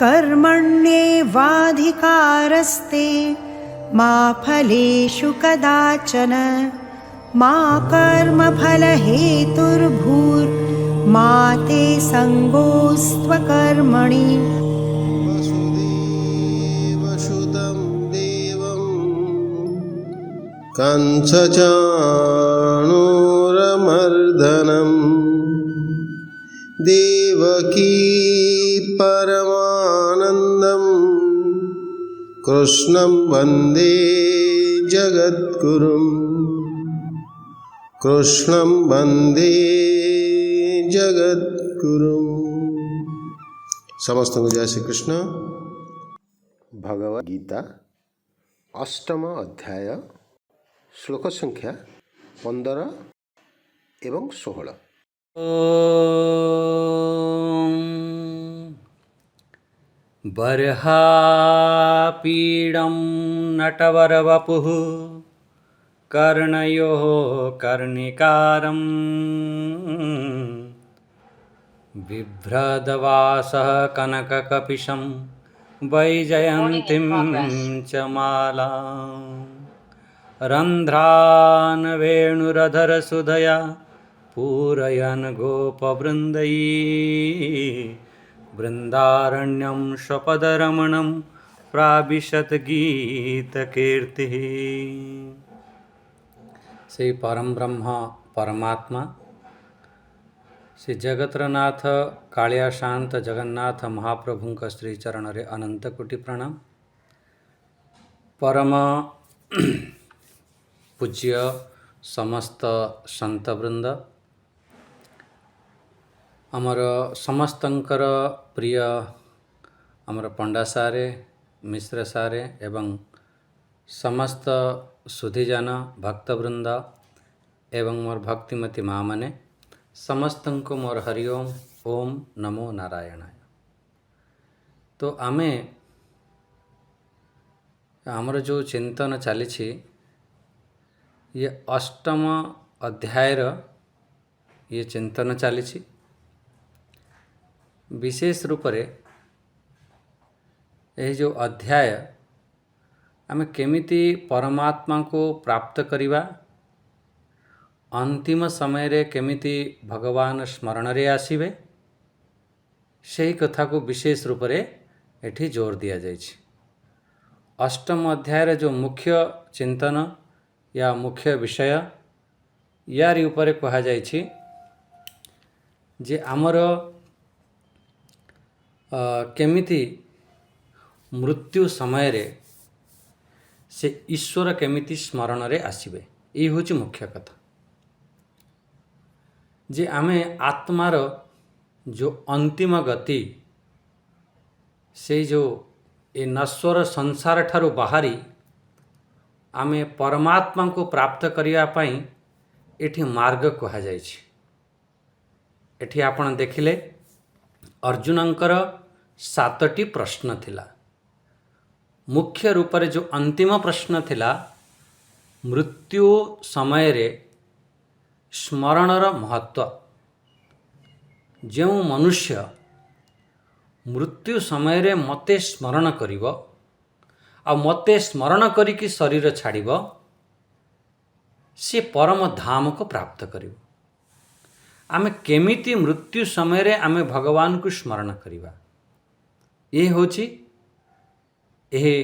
कर्मण्येवाधिकारस्ते मा फलेषु कदाचन मा कर्मफलहेतुर्भूर्मा ते सङ्गोऽस्त्वकर्मणि। वसुदेवसुतं देवं कंसचाणूरमर्दनं देवकी परमानन्दं कृष्णं वन्दे जगद्गुरुं कृष्णं वन्दे जगद्गुरुं। समस्त जय श्री कृष्ण। भगवद गीता अष्टम अध्याय श्लोक संख्या 15 एवं 16। बर्हापीडं नटवरवपुः कर्णयोः कर्णिकारं बिभ्रदवासः कनककपिशं वैजयन्तीं च मालां रन्ध्रान् वेणुरधरसुधया पूरयन् गोपवृन्दैः बृन्दारण्यं स्वपदरमणं प्राविशत् गीतकीर्तिः। श्री परम ब्रह्म परमात्मा श्री जगत्रनाथ कालिया शांत जगन्नाथ महाप्रभु का श्री चरण रे अनंत कोटि प्रणाम। परम पूज्य समस्त संतवृंद, आमर समस्तंकर प्रिय आमर पंडा सारे मिश्र सारे एवं समस्त सुधीजन भक्तवृंद एवं मोर भक्तिमती माँ माने समस्त को मोर हरिओम ओम नमो नारायणाय। तो आमे आमर जो चिंतन चली ये अष्टम अध्यायर ये चिंतन चली विशेष रूप से यही जो अध्याय आमे केमिति परमात्मा को प्राप्त करिबा, अंतिम समय रे केमिति भगवान स्मरण रे आसीबे, सही कथा को विशेष रूप से एठी जोर दिया जाइछि। अष्टम अध्याय रे जो मुख्य चिंतन या मुख्य विषय यारी उपरे कहा जाइछि जे आमर केमिति मृत्यु समय रे से ईश्वर केमिति स्मरण रे आसीबे, ये होची मुख्य कथा। जे आमे आत्मार जो अंतिम गति से जो ए नश्वर संसार ठारू बाहरी आमे परमात्मा को प्राप्त करिया पई एठी मार्ग कहा जाइछि। एठी आपण देखिले अर्जुनंकर 7टी प्रश्न थिला। मुख्य रूप से जो अंतिम प्रश्न थिला मृत्यु समय रे स्मरणर महत्व। जो मनुष्य मृत्यु समय रे मते स्मरण करिव आ मते स्मरण करिकी शरीर छाड़िब से परम धाम को प्राप्त करिव। आमे केमिति मृत्यु समय रे आमे भगवान को स्मरण करिवा, ये होची एहे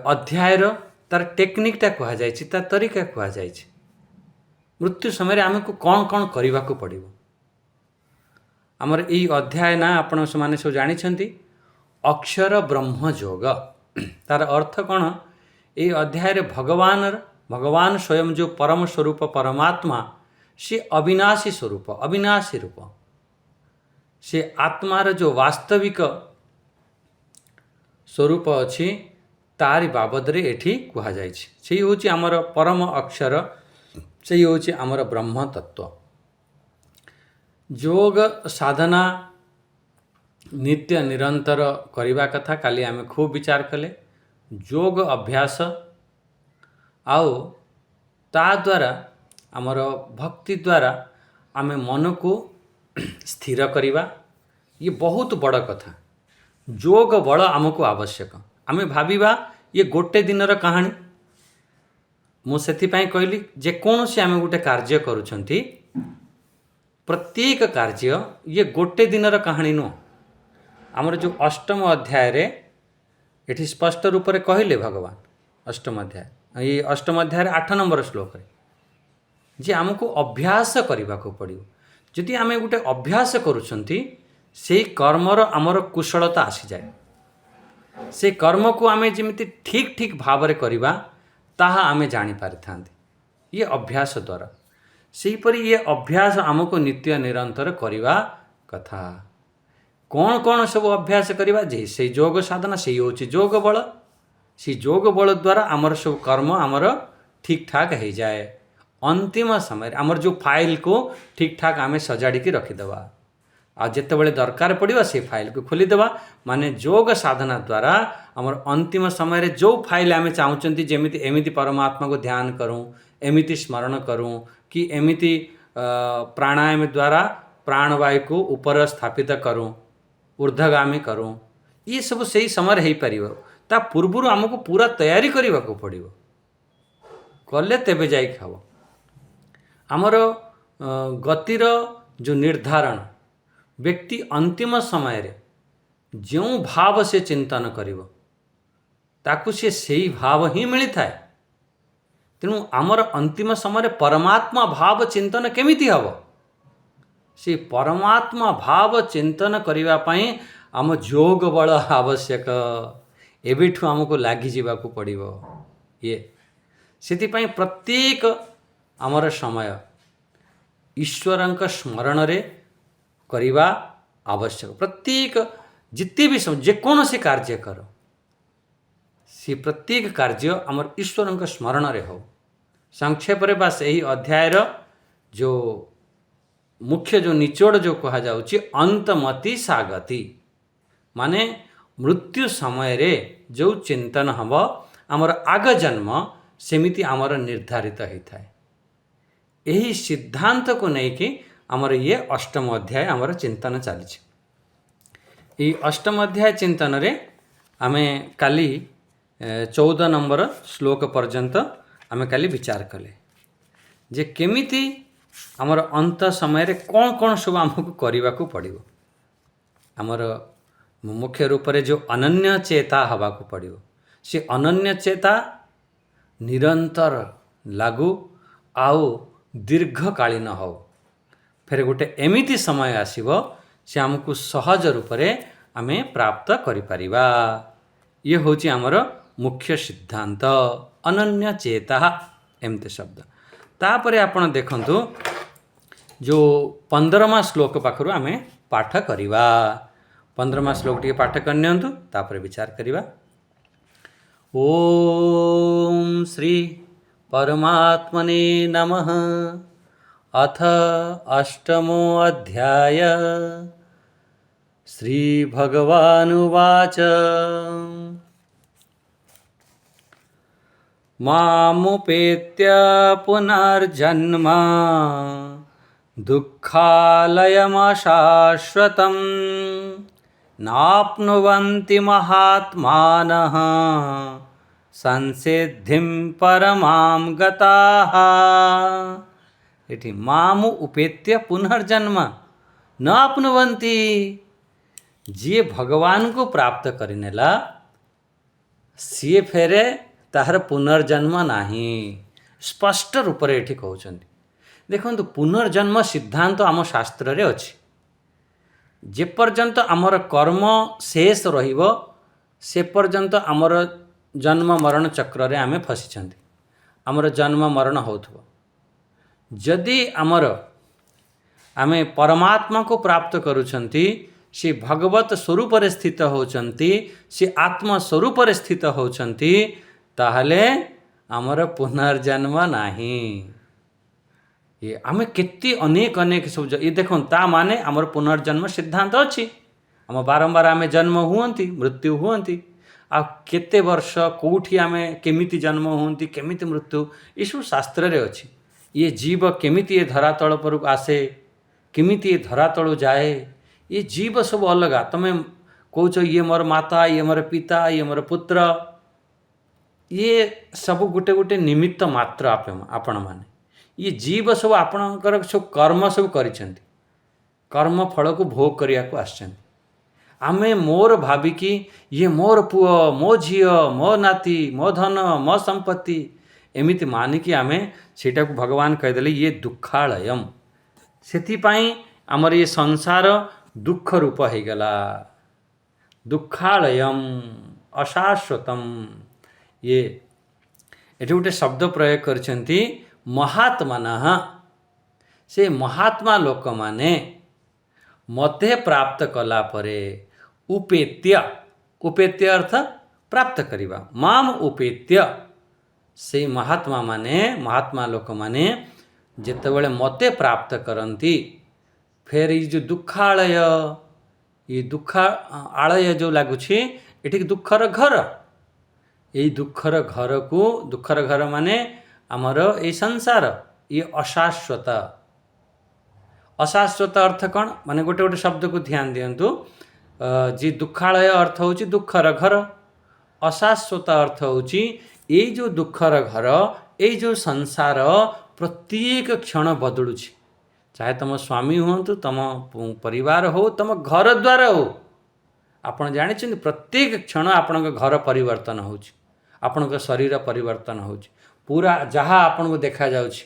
अध्यायर तार टेक्निकटा कहा जाइछि, तार तरीका कहा जाइछि। मृत्यु समय रे आमे को कौन कौन करिवा को पड़िबो। आमर ई अध्याय ना आपण माने सब जानि छंती अक्षर ब्रह्म योग। तार अर्थ कौन, ये अध्याय रे भगवान स्वयं जो परम स्वरूप परमात्मा से अविनाशी स्वरूप अविनाशी रूप से आत्मार जो वास्तविक स्वरूप अच्छी तारी बाबद रे एठी कहा जाइछि। से होची आमर परम अक्षर, से होची आमर ब्रह्म तत्व। योग साधना नित्य निरंतर करिबा कथा काली आमे खूब विचार कले। योग अभ्यास आओ ता द्वारा आमर भक्ति द्वारा आमे मन को स्थिर करिबा, ये बहुत बड़ कथा। ଯୋଗ ବଳ ଆମକୁ ଆବଶ୍ୟକ। ଆମେ ଭାବିବା ଇଏ ଗୋଟେ ଦିନର କାହାଣୀ। ମୁଁ ସେଥିପାଇଁ କହିଲି ଯେକୌଣସି ଆମେ ଗୋଟେ କାର୍ଯ୍ୟ କରୁଛନ୍ତି, ପ୍ରତ୍ୟେକ କାର୍ଯ୍ୟ ଇଏ ଗୋଟେ ଦିନର କାହାଣୀ ନୁହଁ। ଆମର ଯେଉଁ ଅଷ୍ଟମ ଅଧ୍ୟାୟରେ ଏଠି ସ୍ପଷ୍ଟ ରୂପରେ କହିଲେ ଭଗବାନ, ଅଷ୍ଟମ ଅଧ୍ୟାୟ, ଏଇ ଅଷ୍ଟମ ଅଧ୍ୟାୟରେ 8 ନମ୍ବର ଶ୍ଲୋକରେ, ଯେ ଆମକୁ ଅଭ୍ୟାସ କରିବାକୁ ପଡ଼ିବ। ଯଦି ଆମେ ଗୋଟେ ଅଭ୍ୟାସ କରୁଛନ୍ତି, ସେଇ କର୍ମର ଆମର କୁଶଳତା ଆସିଯାଏ। ସେ କର୍ମକୁ ଆମେ ଯେମିତି ଠିକ୍ ଠିକ୍ ଭାବରେ କରିବା, ତାହା ଆମେ ଜାଣିପାରିଥାନ୍ତି ଇଏ ଅଭ୍ୟାସ ଦ୍ୱାରା। ସେହିପରି ଇଏ ଅଭ୍ୟାସ ଆମକୁ ନିତ୍ୟ ନିରନ୍ତର କରିବା କଥା। କ'ଣ କ'ଣ ସବୁ ଅଭ୍ୟାସ କରିବା? ଯେ ସେଇ ଯୋଗ ସାଧନା, ସେଇ ହେଉଛି ଯୋଗ ବଳ। ସେଇ ଯୋଗ ବଳ ଦ୍ୱାରା ଆମର ସବୁ କର୍ମ ଆମର ଠିକ୍ ଠାକ୍ ହେଇଯାଏ। ଅନ୍ତିମ ସମୟରେ ଆମର ଯେଉଁ ଫାଇଲକୁ ଠିକ୍ ଠାକ୍ ଆମେ ସଜାଡ଼ିକି ରଖିଦେବା, ଆଉ ଯେତେବେଳେ ଦରକାର ପଡ଼ିବ ସେ ଫାଇଲକୁ ଖୋଲିଦେବା। ମାନେ ଯୋଗ ସାଧନା ଦ୍ୱାରା ଆମର ଅନ୍ତିମ ସମୟରେ ଯେଉଁ ଫାଇଲ ଆମେ ଚାହୁଁଛନ୍ତି, ଯେମିତି ଏମିତି ପରମାତ୍ମାକୁ ଧ୍ୟାନ କରୁଁ, ଏମିତି ସ୍ମରଣ କରୁଁ, କି ଏମିତି ପ୍ରାଣାୟାମ ଦ୍ୱାରା ପ୍ରାଣବାୟୁକୁ ଉପରେ ସ୍ଥାପିତ କରୁଁ, ଊର୍ଦ୍ଧ୍ୱଗାମୀ କରୁଁ, ଇଏ ସବୁ ସେଇ ସମୟରେ ହେଇପାରିବ। ତା ପୂର୍ବରୁ ଆମକୁ ପୁରା ତୟାରୀ କରିବାକୁ ପଡ଼ିବ, କଲେ ତେବେ ଯାଇକି ହେବ। ଆମର ଗତିର ଯେଉଁ ନିର୍ଦ୍ଧାରଣ, ବ୍ୟକ୍ତି ଅନ୍ତିମ ସମୟରେ ଯେଉଁ ଭାବ ସେ ଚିନ୍ତନ କରିବ, ତାକୁ ସେ ସେଇ ଭାବ ହିଁ ମିଳିଥାଏ। ତେଣୁ ଆମର ଅନ୍ତିମ ସମୟରେ ପରମାତ୍ମା ଭାବ ଚିନ୍ତନ କେମିତି ହେବ? ସେ ପରମାତ୍ମା ଭାବ ଚିନ୍ତନ କରିବା ପାଇଁ ଆମ ଯୋଗ ବଳ ଆବଶ୍ୟକ। ଏବେଠୁ ଆମକୁ ଲାଗିଯିବାକୁ ପଡ଼ିବ। ସେଥିପାଇଁ ପ୍ରତ୍ୟେକ ଆମର ସମୟ ଈଶ୍ୱରଙ୍କ ସ୍ମରଣରେ କରିବା ଆବଶ୍ୟକ। ପ୍ରତ୍ୟେକ ଯେତେ ବି ଯେକୌଣସି କାର୍ଯ୍ୟ କର, ସେ ପ୍ରତ୍ୟେକ କାର୍ଯ୍ୟ ଆମର ଈଶ୍ୱରଙ୍କ ସ୍ମରଣରେ ହେଉ। ସଂକ୍ଷେପରେ ବାସ୍ ଏହି ଅଧ୍ୟାୟର ଯେଉଁ ମୁଖ୍ୟ ଯେଉଁ ନିଚୋଡ଼ ଯେଉଁ କୁହାଯାଉଛି, ଅନ୍ତମତି ସାଗତି, ମାନେ ମୃତ୍ୟୁ ସମୟରେ ଯେଉଁ ଚିନ୍ତନ ହେବ, ଆମର ଆଗ ଜନ୍ମ ସେମିତି ଆମର ନିର୍ଦ୍ଧାରିତ ହୋଇଥାଏ। ଏହି ସିଦ୍ଧାନ୍ତକୁ ନେଇକି ଆମର ଇଏ ଅଷ୍ଟମ ଅଧ୍ୟାୟ ଆମର ଚିନ୍ତନ ଚାଲିଛି। ଏହି ଅଷ୍ଟମ ଅଧ୍ୟାୟ ଚିନ୍ତନରେ ଆମେ କାଲି 14 ନମ୍ବର ଶ୍ଲୋକ ପର୍ଯ୍ୟନ୍ତ ଆମେ କାଲି ବିଚାର କଲେ, ଯେ କେମିତି ଆମର ଅନ୍ତ ସମୟରେ କ'ଣ କ'ଣ ସବୁ ଆମକୁ କରିବାକୁ ପଡ଼ିବ। ଆମର ମୁଖ୍ୟ ରୂପରେ ଯେଉଁ ଅନନ୍ୟ ଚେତା ହେବାକୁ ପଡ଼ିବ, ସେ ଅନନ୍ୟ ଚେତା ନିରନ୍ତର ଲାଗୁ ଆଉ ଦୀର୍ଘକାଳୀନ ହେଉ। ଫେରେ ଗୋଟେ ଏମିତି ସମୟ ଆସିବ, ସେ ଆମକୁ ସହଜ ରୂପରେ ଆମେ ପ୍ରାପ୍ତ କରିପାରିବା। ଇଏ ହେଉଛି ଆମର ମୁଖ୍ୟ ସିଦ୍ଧାନ୍ତ, ଅନନ୍ୟ ଚେତା ଏମିତି ଶବ୍ଦ। ତାପରେ ଆପଣ ଦେଖନ୍ତୁ, ଯେଉଁ 15ମା ଶ୍ଲୋକ ପାଖରୁ ଆମେ ପାଠ କରିବା। 15ମା ଶ୍ଲୋକ ଟିକେ ପାଠ କରିନିଅନ୍ତୁ, ତାପରେ ବିଚାର କରିବା। ଓମ୍ ଶ୍ରୀ परमात्मने नमः। अथ अष्टमो अध्याय। श्रीभगवानुवाच मामुपेत्य पुनर्जन्म दुःखालयमशाश्वतं नाप्नुवन्ति महात्मानः संसिद्धिं परमां गताः। एठी मामु उपेत्य पुनर्जन्म न आपनुवन्ति। जी भगवान को प्राप्त करिनेला सी फेरे ताहर पुनर्जन्म नहीं। स्पष्ट रूप से ये कहते देखो पुनर्जन्म सिद्धांत आम शास्त्र रे अछि। जेपर्यंत आमर कर्म शेष रहिबो से पर्यंत आमर जन्म मरण चक्र रे आमे फसिछंती। आमर जन्म मरण होथबो। जदि आमर आमे परमात्मा को प्राप्त करूछंती, से भगवत स्वरूप रे स्थित होचंती, से आत्मा स्वरूप रे स्थित होचंती, ताहले आमर पुनर्जन्म नहीं। ये आमे केते अनेक अनेक सब ये देखो ता माने आमर पुनर्जन्म सिद्धांत अछि। आम बारंबार आमे जन्म हुअंती मृत्यु हुअंती। आ केते वर्ष कोठी आमे केमिति जन्म हुअंती केमिति मृत्यु ये सब शास्त्र रे अछि। ये जीव केमिति ये धरातल पर आसे केमिति ये धरातल जाए ये जीव सब अलग। तमें कौच ये मोर माता, ये मोर पिता, ये मोर पुत्र, ये सब गोटे गोटे निमित्त मात्र आपण माने। ये जीव सब आपणकर सब कर्म सब करिसेंती, कर्म फल को भोग करिया को आछंती। आमे मोर भाविकी ये मोर पुओ, मो झियो, मो नाती, मो धन, मो संपत्ति एमिति मानिकी आमे सेटा को भगवान कहिदेले ये दुखालयम। सेथिपाई आमर ये संसार दुख रूप हो गला। दुखालयम अशाश्वतम। ये एठी गोटे शब्द प्रयोग करछंती महात्मनः। से महात्मा लोक माने मते प्राप्त कला परे उपेत्य, उपेत्य अर्थ प्राप्त करिबा, माम उपेत्य। से महात्मा माने, महात्मा लोक माने जेतेबेले मते प्राप्त करंती, फेर ये जो दुखालय, ये दुखा आलय जो लागुछि एठी दुखर घर, ये दुखर घर को, दुखर घर माने आमर ये संसार, ये अशाश्वत। अशाश्वत अर्थ कौन माने गोटे गोटे शब्द को ध्यान दियंतु। जी दुखालय अर्थ होची दुखर घर, अशाश्वत अर्थ होची ये जो दुखर घर, ये जो संसार प्रत्येक क्षण बदलुछि। चाहे तुम स्वामी हुंतु, तुम परिवार हो, तुम घर द्वार हो, आपण जानिछन प्रत्येक क्षण आपण घर परिवर्तन होछि, आपण शरीर परिवर्तन होछि, पूरा जहाँ आपण को देखा जाउछि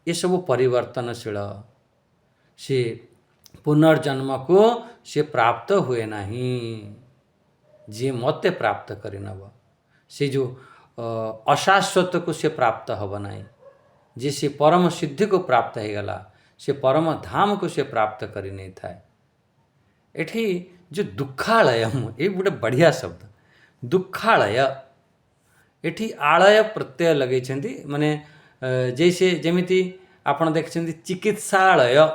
ये सब परिवर्तनशील। से पुनर्जन्म को से प्राप्त हुए नहीं, जे मते प्राप्त करिनब से जो अशाश्वत को से प्राप्त हब नहीं, जे से परम सिद्धि को प्राप्त हो गला, से परम धाम को से प्राप्त करि नहीं थाए। एठी जो दुखालय, ये गोटे बढ़िया शब्द दुखालय। एठी आलय प्रत्यय लगे माने जैसे जमिति आपण देखछन्ति चिकित्सालय,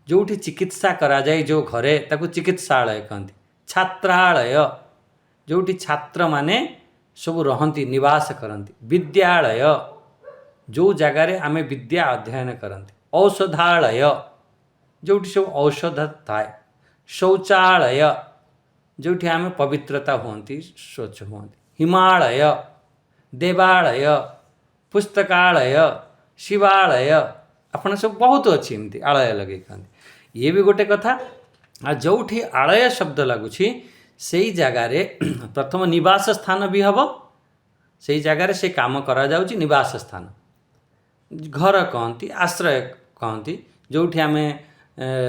जोठी चिकित्सा करा जाए जो घरे ताकू चिकित्सालय कहती। छात्रालय जोठी छात्र माने सब रहंती, निवास करती। विद्यालय जो जगार आमे विद्या अध्ययन करती। औषधालय जोठी सब औषध थाए। शौचालय जोठी आमे पवित्रता होती, स्वच्छ होती। हिमालय, देवालय, पुस्तकालय, शिवालय, अपन सब बहुत अच्छी एमती आलय लगे कहते। ये भी गोटे कथा। आ जोठी आलय शब्द लगुछि से जगार प्रथम निवास स्थान भी हम, से जगार से काम करा जाउछि निवास स्थान। घर कहती, आश्रय कहती, जोठी आमे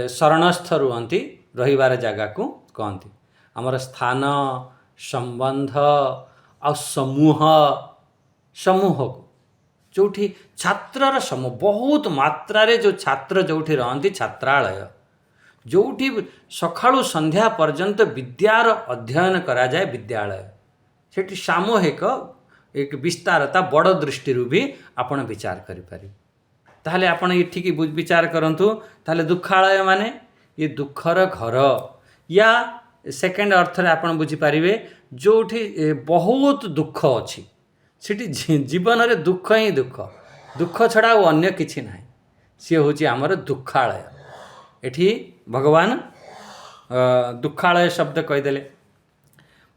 शरणस्थ रुहंती, रहिबार जगह को कहती। आमर स्थान, संबंध आ समूह, समूह को जोठी छात्रर समूह बहुत मात्रा रे जो छात्र जोठी रहंती छात्रालय, जोठी सखाळु संध्या पर्यंत विद्यार अध्ययन करा जाए विद्यालय। सेठी सामूहिक एक विस्तारता बड़ दृष्टि भी आपण विचार करि पारि। ताहले आपण एठिकी विचार करंतु, ताहले दुखालय माने ये दुखर घर, या सेकेंड अर्थ रे आपण बुझी पारिबे जोठी बहुत दुख अछि, सेठी जीवन रे दुख ही दुख, दुख छड़ा अन्य किछि नाही, सी होची आमर दुखालय। एठी भगवान दुखालय शब्द कहीदेले।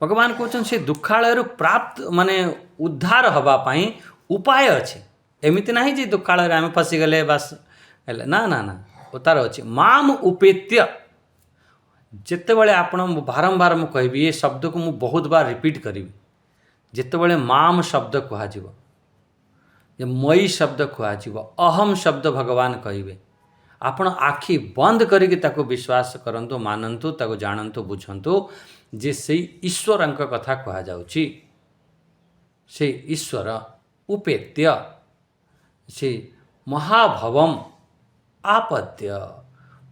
भगवान कहते से दुखालय प्राप्त माने उद्धार हवा पाई उपाय अच्छे। एमिति नाही जे दुखालय आम फसीगले बस ना ना ना, तार अच्छे माम उपेत्य। जितेबले आपण बारंबार मु कहबी ये शब्द को मु बहुत बार रिपीट करी। जितेबले माम शब्द कहुव, मई शब्द कहुव, अहम शब्द भगवान कहे, आपण आखि बंद करिक ताको विश्वास करंतु, मानंतु, ताको जानंतु, बुझंतु जे से ईश्वर कथा कहा जाउची। से ईश्वर उपेत्य, से महाभवम आपद्य।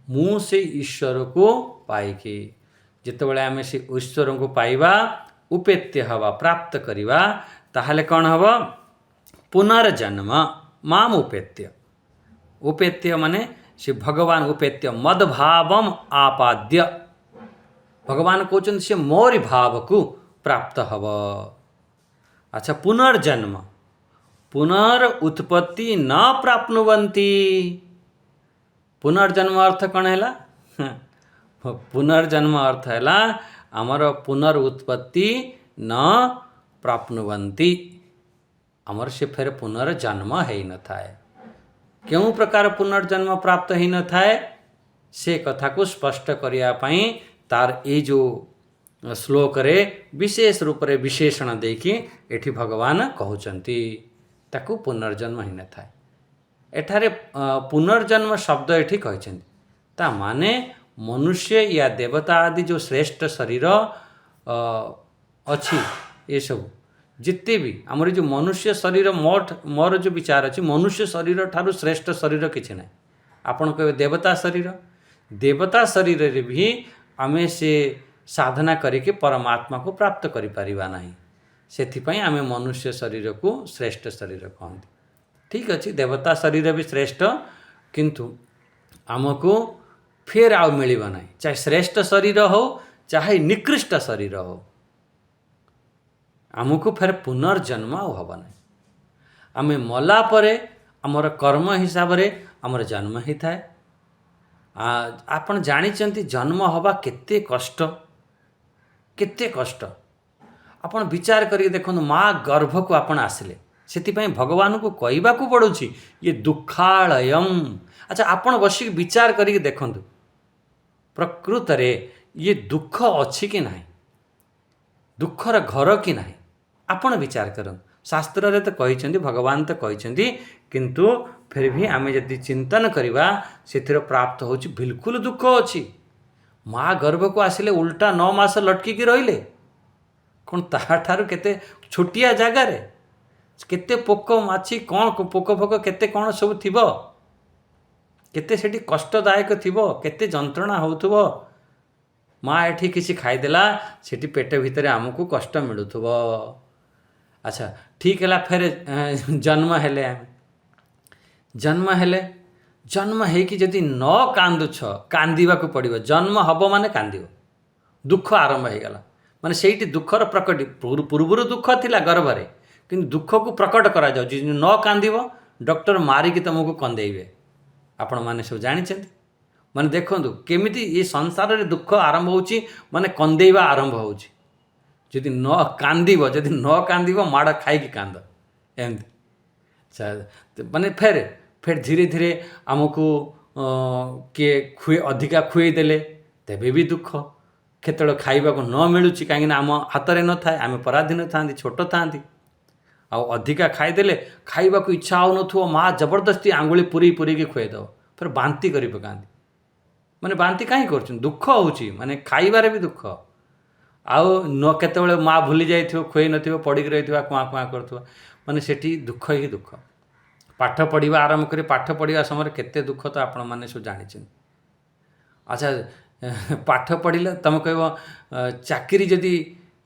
मु से ईश्वर को पाइके जितेबाला आम से ईश्वर को पाइबा, उपेत्य हवा, प्राप्त करिबा, ताहले कौन हवा? पुनर्जन्म। माम उपेत्य, उपेत्य माने से भगवान उपेत्य मदभावम आपाद्य। भगवान कहते से मोरी भाव को प्राप्त हव। अच्छा, पुनर्जन्म, पुनर्उत्पत्ति न प्राप्नुवन्ति। पुनर्जन्म अर्थ कौन है? पुनर्जन्म अर्थ है आमर पुनरुत्पत्ति न प्राप्नुवन्ति आमर से फेर पुनर्जन्म हो न थाए क्यों प्रकार पुनर्जन्म प्राप्त हो न थाए से कथा को स्पष्ट करने तार ये जो श्लोक रे विशेष रूप रे विशेषण देखि एठी भगवान कहउचंती ताकू पुनर्जन्म ही न थाए एठारे पुनर्जन्म शब्द एठी कहछंती ता माने मनुष्य या देवता आदि जो श्रेष्ठ शरीर अच्छी ये सब जिते भी आमर जो मनुष्य शरीर मोर जो विचार अच्छी मनुष्य शरीर ठारू श्रेष्ठ शरीर किसी ना आपण कहे देवता शरीर रे भी आमे से साधना करके परमात्मा को प्राप्त करि परिबा नाही सेथिपई आमे मनुष्य शरीर को श्रेष्ठ शरीर कहते ठीक अच्छे देवता शरीर भी श्रेष्ठ किंतु आमको फिर आउ मिलवा नहीं चाहे श्रेष्ठ शरीर हो चाहे निकृष्ट शरीर हो आमको फिर पुनर्जन्म हम ना आम मला परे आमर कर्म हिसाब रे आमर जन्म ही थाए आपण जानिचंती जन्म हवा केते कष्ट आपण विचार करिए देखो माँ गर्भ को आपण आसिले से भगवान को कहवा को पड़ुछि ये दुखालयम अच्छा आपण बसिक विचार करिए देखु प्रकृत रे ये दुख अच्छी कि नहीं दुखर घर कि नहीं आपण विचार करन शास्त्र रे तो कहिसेंती भगवान तो कहिसेंती किंतु फिर भी आमे यदि चिंतन करिबा सेथिर प्राप्त होछि बिल्कुल दुख अच्छी माँ गर्भ को आसिले उल्टा 9 मास लटकी रहिले कौन ताठारु केते छोटिया जगार केते पोक माछी कौन पोक फोक केते कौन सब थिबो केते सेठी कष्टदायक थिबो केते जंत्रणा होउथबो माँ एठी किसी खाईदेला सेठी पेट भितर आमको कष्ट मिलुथबो अच्छा ठीक है फिर जन्म है कि जदि न कांदुछ कांदिबा को पड़िबो जन्म हबो माने कांदिबो दुख आरंभ हो गला माने सेठी दुखर प्रकट पूर्वर दुख थिला गर्भरे किंतु दुख को प्रकट करा जाउ न कांदिबो डॉक्टर मारिकी तुमको कंदेइबे आपण माने सब जानिछंती माने देखंतु केमिति ये संसार रे दुख आरंभ होउची माने कंदेइबा आरंभ होउची जदि न कांदिबो माड़ खाई कांद एमती माने फिर धीरे धीरे आमको किए खुए अधिका खुए देले तेबे भी दुख केतल खाइबा को न मिलुची कहीं आम हाथ में न थाए आम पराधीन था छोट था अधिका खाईदेले खाइबा को इच्छा हो न माँ जबरदस्ती आंगुली पूरी की खुएदेव फिर बांती कर पकाती माने बांती कहीं कर दुख होची माने खाइबारे भी दुख आउ न केतबेले माँ भूली जाइथिबो खुई नथिबो पड़िक रहिथिबा कुआं कुआं करथुबा माने सेठी दुख ही दुख पाठ पढ़ा आरंभ कर पाठ पढ़ा समय केते दुख तो आपण मैंने सब जानी अच्छा पाठ पढ़िले तुम कह चाकरी जदि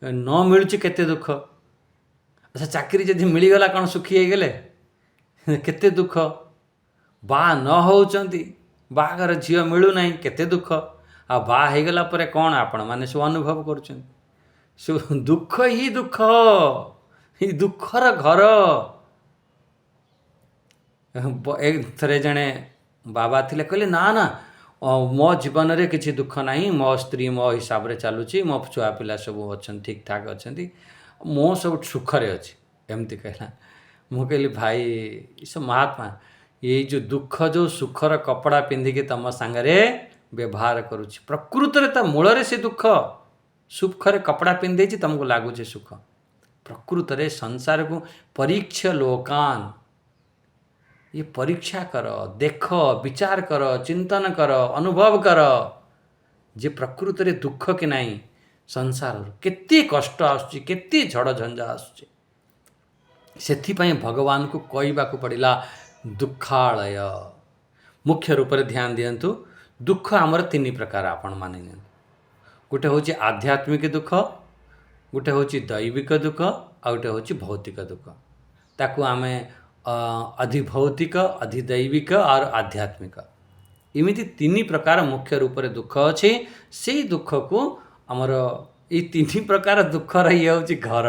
न मिलुची केते दुख अच्छा चाकरी जदि मिलगला कौन सुखी हो गले केते दुख बा न होउचंती बागर झील मिलूना केते दुख आ बा हो गला परे कौन आपण मैंने सब अनुभव करुछन सब दुख ही दुख ही दुखर घर एक थरे जने बाबा थिले कहले ना ना मो जीवन रे किसी दुख नहीं मो स्त्री मो हिसाब रे चलुची मो छुआ पिला सब अच्छन ठीक ठाक अच्छी मो सब सुखरे अच्छी एमती कहला मु कहली भाई सब महात्मा ये जो दुख जो सुखर कपड़ा पिंधिकी तम सांगरे व्यवहार करुची प्रकृत रे ता मूल रे से दुख सुखरे कपड़ा पिंधे तुमको लगुच सुख प्रकृत रे संसार को परीक्ष लोकान ये परीक्षा कर देख विचार कर चिंतन कर अनुभव कर जे प्रकृत रे दुख कि नहीं संसार केते कष्ट आसुची केते झड़ झंझा आसुची सेथिपाई भगवान को कहवा को पड़िला दुखालय मुख्य रूप से ध्यान दियंतु दुख आमर 3 प्रकार आपण मानि गोटे होची आध्यात्मिक दुख गोटे होची दैविक दुख आ गोटे होची भौतिक दुख ताकू आमे अधिभौतिक अधिदैविक और आध्यात्मिक इमिति 3 प्रकार मुख्य रूप से दुख अच्छे से दुख को आमर ये 3 प्रकार दुख रही होची घर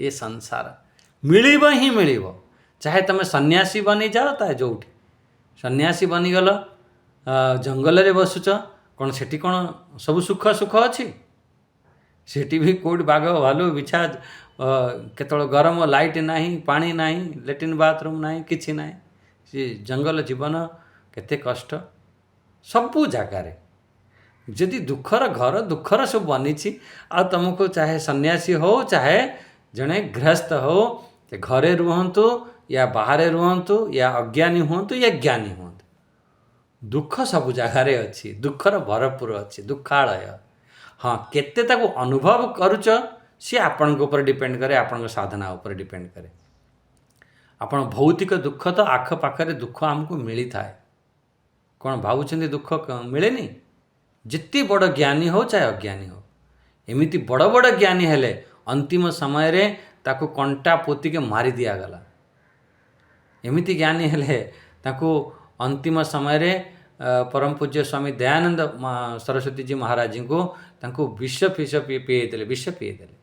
ये संसार मिलिब ही मिलिब चाहे तुम सन्यासी बनी जाओ ता जोठी सन्यासी बनीगल जंगल रे बसुच कौन सेठी कौन सब सुख सुख अच्छी ସେଠି ବି କେଉଁଠି ବାଘ ଭାଲୁ ବିଛା କେତେବେଳେ ଗରମ ଲାଇଟ୍ ନାହିଁ, ପାଣି ନାହିଁ, ଲାଟ୍ରିନ୍ ବାଥରୁମ୍ ନାହିଁ, କିଛି ନାହିଁ। ସେ ଜଙ୍ଗଲ ଜୀବନ କେତେ କଷ୍ଟ ସବୁ ଜାଗାରେ। ଯଦି ଦୁଃଖର ଘର ଦୁଃଖର ସବୁ ବନିଛି, ଆଉ ତୁମକୁ ଚାହେ ସନ୍ନ୍ୟାସୀ ହଉ ଚାହେ ଜଣେ ଗୃହସ୍ଥ ହଉ, ସେ ଘରେ ରୁହନ୍ତୁ ୟା ବାହାରେ ରୁହନ୍ତୁ, ୟା ଅଜ୍ଞାନୀ ହୁଅନ୍ତୁ ୟା ଜ୍ଞାନୀ ହୁଅନ୍ତୁ, ଦୁଃଖ ସବୁ ଜାଗାରେ ଅଛି, ଦୁଃଖର ଭରପୁର ଅଛି, ଦୁଃଖାଳୟ। ହଁ, କେତେ ତାକୁ ଅନୁଭବ କରୁଛ ସିଏ ଆପଣଙ୍କ ଉପରେ ଡିପେଣ୍ଡ କରେ, ଆପଣଙ୍କ ସାଧନା ଉପରେ ଡିପେଣ୍ଡ କରେ। ଆପଣ ଭୌତିକ ଦୁଃଖ ତ ଆଖପାଖରେ ଦୁଃଖ ଆମକୁ ମିଳିଥାଏ। କ'ଣ ଭାବୁଛନ୍ତି ଦୁଃଖ ମିଳେନି? ଯେତେ ବଡ଼ ଜ୍ଞାନୀ ହେଉ ଚାହେ ଅଜ୍ଞାନୀ ହେଉ, ଏମିତି ବଡ଼ ବଡ଼ ଜ୍ଞାନୀ ହେଲେ ଅନ୍ତିମ ସମୟରେ ତାକୁ କଣ୍ଟା ପୋତିକି ମାରି ଦିଆଗଲା। ଏମିତି ଜ୍ଞାନୀ ହେଲେ ତାଙ୍କୁ ଅନ୍ତିମ ସମୟରେ ପରମ ପୂଜ୍ୟ ସ୍ୱାମୀ ଦୟାନନ୍ଦ ସରସ୍ୱତୀଜୀ ମହାରାଜଙ୍କୁ ତାଙ୍କୁ ବିଷ ପିଏଇଦେଲେ, ବିଷ ପିଏଇଦେଲେ,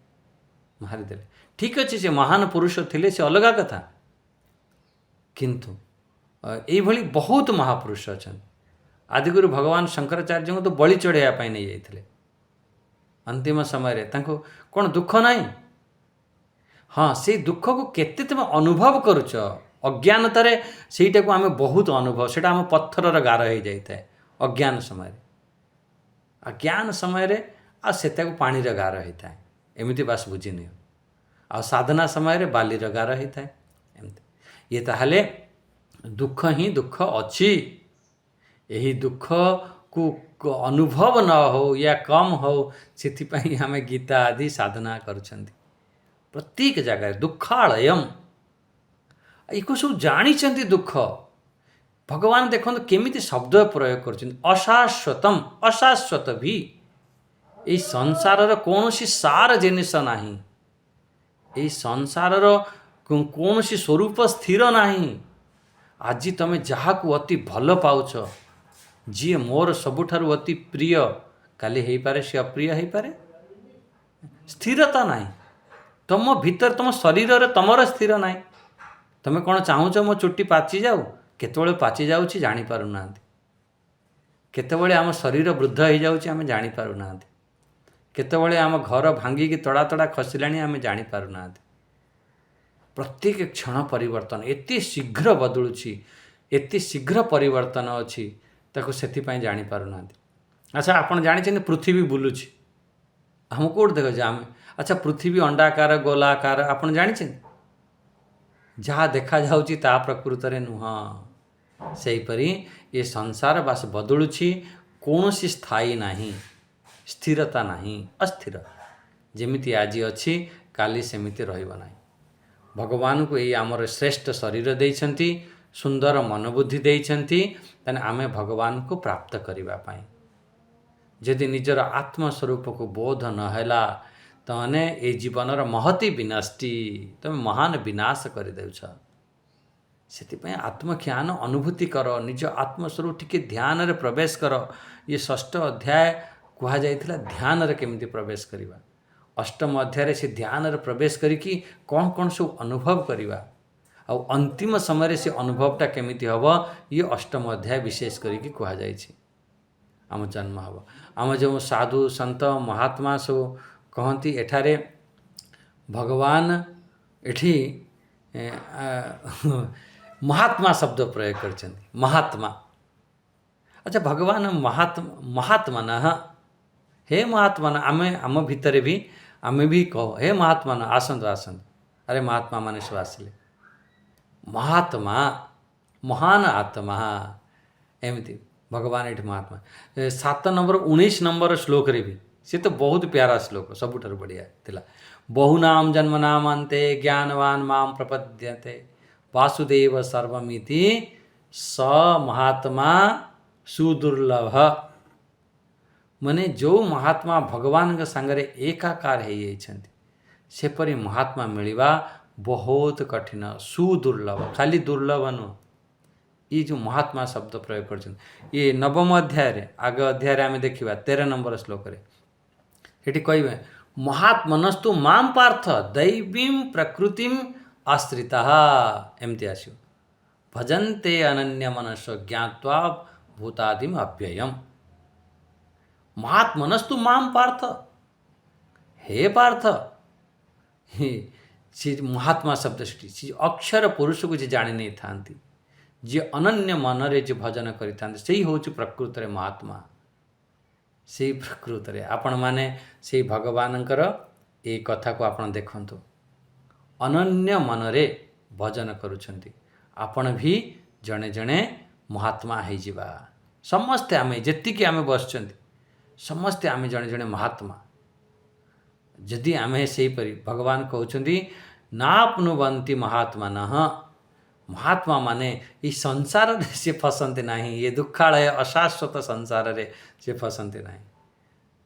ମାରିଦେଲେ। ଠିକ୍ ଅଛି, ସେ ମହାନ ପୁରୁଷ ଥିଲେ, ସେ ଅଲଗା କଥା। କିନ୍ତୁ ଏଇଭଳି ବହୁତ ମହାପୁରୁଷ ଅଛନ୍ତି। ଆଦିଗୁରୁ ଭଗବାନ ଶଙ୍କରାଚାର୍ଯ୍ୟଙ୍କୁ ତ ବଳି ଚଢ଼େଇବା ପାଇଁ ନେଇଯାଇଥିଲେ। ଅନ୍ତିମ ସମୟରେ ତାଙ୍କୁ କ'ଣ ଦୁଃଖ ନାହିଁ? ହଁ, ସେଇ ଦୁଃଖକୁ କେତେ ତୁମେ ଅନୁଭବ କରୁଛ। ଅଜ୍ଞାନତାରେ ସେଇଟାକୁ ଆମେ ବହୁତ ଅନୁଭବ, ସେଇଟା ଆମ ପଥରର ଗାର ହେଇଯାଇଥାଏ ଅଜ୍ଞାନ ସମୟରେ। ଆଉ ଜ୍ଞାନ ସମୟରେ ଆଉ ସେଟାକୁ ପାଣିର ଗାର ହେଇଥାଏ, ଏମିତି ବାସ୍ ବୁଝିନିଅ। ଆଉ ସାଧନା ସମୟରେ ବାଲିର ଗାର ହେଇଥାଏ ଏମିତି। ଇଏ ତାହେଲେ ଦୁଃଖ ହିଁ ଦୁଃଖ ଅଛି। ଏହି ଦୁଃଖକୁ ଅନୁଭବ ନ ହେଉ ୟା କମ୍ ହେଉ, ସେଥିପାଇଁ ଆମେ ଗୀତା ଆଦି ସାଧନା କରୁଛନ୍ତି। ପ୍ରତ୍ୟେକ ଜାଗାରେ ଦୁଃଖାଳୟମ୍, ଏକୁ ସବୁ ଜାଣିଛନ୍ତି। ଦୁଃଖ ଭଗବାନ ଦେଖନ୍ତୁ କେମିତି ଶବ୍ଦ ପ୍ରୟୋଗ କରୁଛନ୍ତି। ଅଶାଶ୍ୱତମ୍, ଅଶାଶ୍ୱତ ବି। ଏହି ସଂସାରର କୌଣସି ସାର ଜିନିଷ ନାହିଁ। ଏହି ସଂସାରର କୌଣସି ସ୍ୱରୂପ ସ୍ଥିର ନାହିଁ। ଆଜି ତମେ ଯାହାକୁ ଅତି ଭଲ ପାଉଛ, ଯିଏ ମୋର ସବୁଠାରୁ ଅତି ପ୍ରିୟ, କାଲି ହେଇପାରେ ସେ ଅପ୍ରିୟ ହେଇପାରେ। ସ୍ଥିରତା ନାହିଁ ତମ ଭିତରେ, ତମ ଶରୀରରେ ତମର ସ୍ଥିର ନାହିଁ। ତମେ କ'ଣ ଚାହୁଁଛ ମୋ ଚୁଟି ପାଚି ଯାଉ? କେତେବେଳେ ପାଚି ଯାଉଛି ଜାଣିପାରୁନାହାନ୍ତି। କେତେବେଳେ ଆମ ଶରୀର ବୃଦ୍ଧ ହେଇଯାଉଛି ଆମେ ଜାଣିପାରୁନାହାନ୍ତି। କେତେବେଳେ ଆମ ଘର ଭାଙ୍ଗିକି ତଡ଼ା ତଡ଼ା ଖସିଲାଣି ଆମେ ଜାଣିପାରୁନାହାନ୍ତି। ପ୍ରତ୍ୟେକ କ୍ଷଣ ପରିବର୍ତ୍ତନ, ଏତେ ଶୀଘ୍ର ବଦଳୁଛି, ଏତେ ଶୀଘ୍ର ପରିବର୍ତ୍ତନ ଅଛି, ତାକୁ ସେଥିପାଇଁ ଜାଣିପାରୁନାହାନ୍ତି। ଆଚ୍ଛା, ଆପଣ ଜାଣିଛନ୍ତି ପୃଥିବୀ ବୁଲୁଛି, ଆମକୁ କେଉଁଠି ଦେଖୁଛି ଆମେ? ଆଚ୍ଛା, ପୃଥିବୀ ଅଣ୍ଡାକାର ଗୋଲାକାର ଆପଣ ଜାଣିଛନ୍ତି? ଯାହା ଦେଖାଯାଉଛି ତାହା ପ୍ରକୃତରେ ନୁହଁ। ସେହିପରି ଏ ସଂସାର ବାସ ବଦଳୁଛି, କୌଣସି ସ୍ଥାୟୀ ନାହିଁ, ସ୍ଥିରତା ନାହିଁ, ଅସ୍ଥିର। ଯେମିତି ଆଜି ଅଛି କାଲି ସେମିତି ରହିବ ନାହିଁ। ଭଗବାନଙ୍କୁ ଏଇ ଆମର ଶ୍ରେଷ୍ଠ ଶରୀର ଦେଇଛନ୍ତି, ସୁନ୍ଦର ମନୋବୁଦ୍ଧି ଦେଇଛନ୍ତି, ତାହେଲେ ଆମେ ଭଗବାନଙ୍କୁ ପ୍ରାପ୍ତ କରିବା ପାଇଁ। ଯଦି ନିଜର ଆତ୍ମସ୍ୱରୂପକୁ ବୋଧ ନ ହେଲା, ତାହେଲେ ଏ ଜୀବନର ମହତି ବିନଷ୍ଟି, ତୁମେ ମହାନ ବିନାଶ କରିଦେଉଛ। ସେଥିପାଇଁ ଆତ୍ମଜ୍ଞାନ ଅନୁଭୂତି କର, ନିଜ ଆତ୍ମସ୍ୱରୂପ ଟିକେ ଧ୍ୟାନରେ ପ୍ରବେଶ କର। ଇଏ 6ଠ ଅଧ୍ୟାୟ କୁହାଯାଇଥିଲା ଧ୍ୟାନରେ କେମିତି ପ୍ରବେଶ କରିବା। 8ମ ଅଧ୍ୟାୟରେ ସେ ଧ୍ୟାନରେ ପ୍ରବେଶ କରିକି କ'ଣ କ'ଣ ସବୁ ଅନୁଭବ କରିବା, ଆଉ ଅନ୍ତିମ ସମୟରେ ସେ ଅନୁଭବଟା କେମିତି ହେବ, ଇଏ 8ମ ଅଧ୍ୟାୟ ବିଶେଷ କରିକି କୁହାଯାଇଛି। ଆମ ଜନ୍ମ ହେବ, ଆମ ଯେଉଁ ସାଧୁ ସନ୍ଥ ମହାତ୍ମା ସବୁ କହନ୍ତି, ଏଠାରେ ଭଗବାନ ଏଠି ମହାତ୍ମା ଶବ୍ଦ ପ୍ରୟୋଗ କରିଛନ୍ତି। ମହାତ୍ମା, ଆଚ୍ଛା, ଭଗବାନ ମହାତ୍ମାନ, ହେ ମହାତ୍ମାନ। ଆମେ ଆମ ଭିତରେ ବି ଆମେ ବି କହୁ, ହେ ମହାତ୍ମାନ ଆସନ୍ତୁ ଆସନ୍ତୁ। ଆରେ ମହାତ୍ମା ମାନେ ସବୁ ଆସିଲେ। ମହାତ୍ମା, ମହାନ ଆତ୍ମା, ଏମିତି ଭଗବାନ ଏଠି ମହାତ୍ମା। 7 ନମ୍ବର 19 ନମ୍ବର ଶ୍ଲୋକରେ ବି ସେ ତ ବହୁତ ପ୍ୟାରା ଶ୍ଲୋକ, ସବୁଠାରୁ ବଢ଼ିଆ ଥିଲା। ବହୁନାମ ଜନ୍ମନାମାନ୍ତେ ଜ୍ଞାନବାନ ମାମ ପ୍ରପଦ୍ୟତେ ବାସୁଦେବ ସର୍ବମିତି ସ ମହାତ୍ମା ସୁଦୁର୍ଲଭ। ମାନେ ଯେଉଁ ମହାତ୍ମା ଭଗବାନଙ୍କ ସାଙ୍ଗରେ ଏକାକାର ହେଇଯାଇଛନ୍ତି, ସେପରି ମହାତ୍ମା ମିଳିବା ବହୁତ କଠିନ, ସୁଦୁର୍ଲଭ। ଖାଲି ଦୁର୍ଲଭ ନୁହଁ, ଏ ଯେଉଁ ମହାତ୍ମା ଶବ୍ଦ ପ୍ରୟୋଗ କରିଛନ୍ତି, ଇଏ 9ମ ଅଧ୍ୟାୟରେ, ଆଗ ଅଧ୍ୟାୟରେ ଆମେ ଦେଖିବା 13 ନମ୍ବର ଶ୍ଲୋକରେ। ଏଠି କହିବେ ମହାତ୍ମନସ୍ତୁ ମାମ ପାର୍ଥ ଦୈବୀଂ ପ୍ରକୃତିମ୍ ଆଶ୍ରିତା, ଏମିତି ଆସିବ। ଭଜନ୍ତେ ଅନନ୍ୟ ମନସ ଜ୍ଞାତ୍ୱା ଭୂତାଦିମ୍ ଅବ୍ୟୟମ୍। ମହାତ୍ମନସ୍ତୁ ମାମ ପାର୍ଥ, हे पार्थ, सी महात्मा शब्द सी अक्षर पुरुष को जी जानी नहीं थांती, जी अनन्य मन रे जी भजन करि थांती, सेही होची प्रकृत रे महात्मा। सेही प्रकृत रे आपण माने सेही भगवानंकर ए कथा को आपण देखंतु, अनन्य मन रे भजन करूछंती, आपण भी जणे जणे महात्मा है जिबा। समस्ते आमे जेतिकी आमे बसचंती समस्ते आमे जणे जणे महात्मा। जदि आमे सेही परि भगवान कहउछंती नाप्नुवन्ति महात्मानः, महात्मा माने ये संसार रे से फसंते नहीं, ये दुखालय अशाश्वत संसार रे से फसंते नहीं,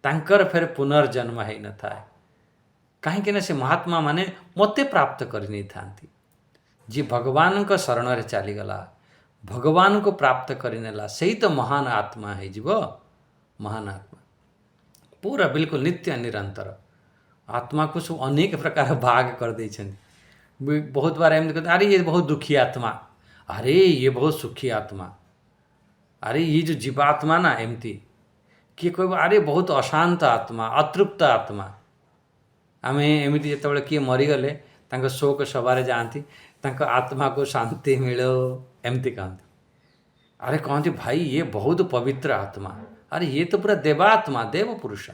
तांकर फेर पुनर्जन्म है न थाए। कहीं से महात्मा माने मते प्राप्त करि नहीं थांती। जी भगवान को शरण रे चलीगला, भगवान को प्राप्त करिनेला, सही तो महान आत्मा है जीव, महान आत्मा पूरा बिल्कुल नित्य निरंतर आत्मा को सब अनेक प्रकार भाग कर दे। बहुत बार एम कहते अरे ये बहुत दुखी आत्मा, अरे ये बहुत सुखी आत्मा, अरे ये जो जीवात्मा ना एमती किए कह अरे बहुत अशांत आत्मा, अतृप्त आत्मा। आम एमती जो किए मरीगले तांको शोक सभारे जाती, तांको आत्मा को शांति मिलो एमती कहते। अरे कहते भाई ये बहुत पवित्र आत्मा, अरे ये तो पूरा देवात्मा, देव पुरुष,